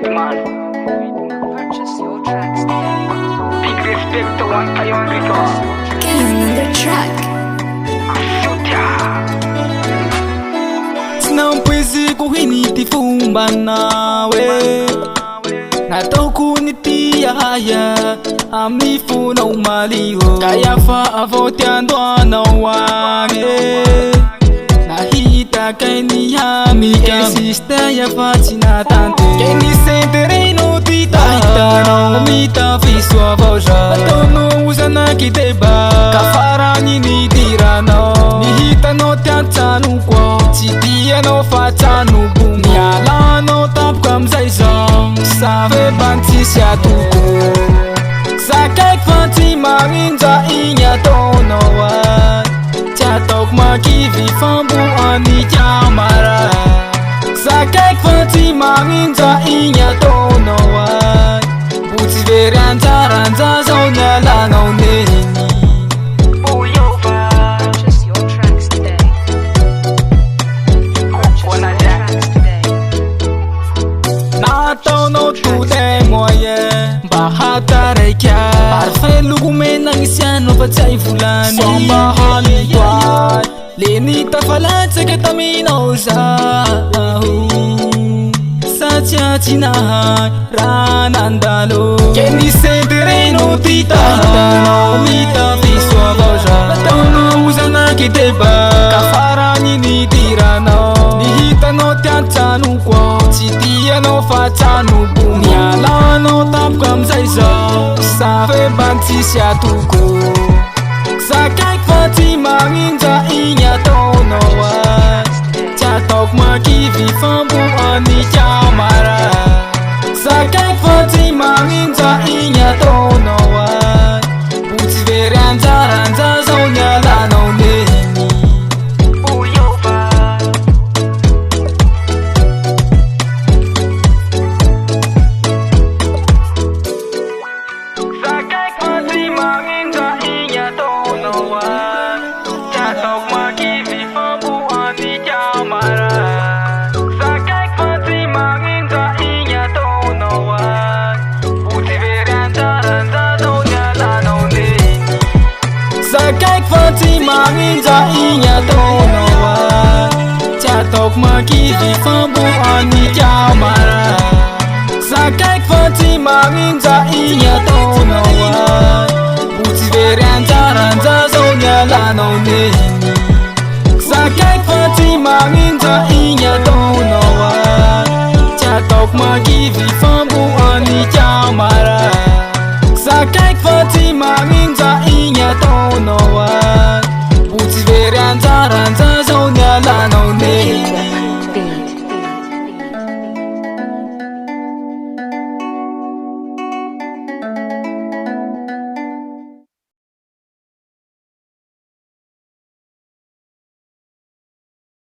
Purchase your tracks today. Big respect to one tayong record. Getting on the track. Não pwezi kuhiniti fumba nawe Natoko nitiaya Amifu na umaliho Kaya fa avotiando anawange Nahita kay niyami Sista ya facinatante Kay ni sentere no tita Itano mita fiswa voja Atono usana kiteba Kafara nini tirano Nihita no tiatanu kwa Chitia no fatanu bum Niala no tap kam zaizong Save banti siya tuko Sakay fanti manginja inya tono wat Chatok makivi fambu ani chamara Sakay fanti manginja inya tono wat Buti veri anjaranja zonya lano neni Purchase your tracks today. Purchase your tracks today. Natao no tude moye Bahatare kya Parfait lugume nangisiano pachay fulani Somba hani kwa Leni tafalat sa katamino sa Satya chinahay ranandalo Keni sentere no tita Itano mita fiswa voja Batono usana kiteba Kafara nini tirano Nihita no tiatanu kwa Chitia no fatanu bum Niala no tap kam zaizo Save banti siya tuko Sakay fati manginja inya tono wat Chatok makivi fambu ani chamara Sakay fati manginja inya tono wat Buti veri anjaranja zonya lano neni Sakay fati manginja inya tono wat Chatok makivi fambu ani chamara Sakay fati manginja inya tono wat Buti veri anjaranja zonya lano neni Sakay fati manginja inya tono wat Chatok makivi fambu ani chamara Sakay fati manginja inya tono wat Buti veri anjaranja zonya lano neni Sakay fati manginja inya tono wat Chatok makivi fambu ani chamara Sakay fati manginja inya tono wat Buti veri anjaranja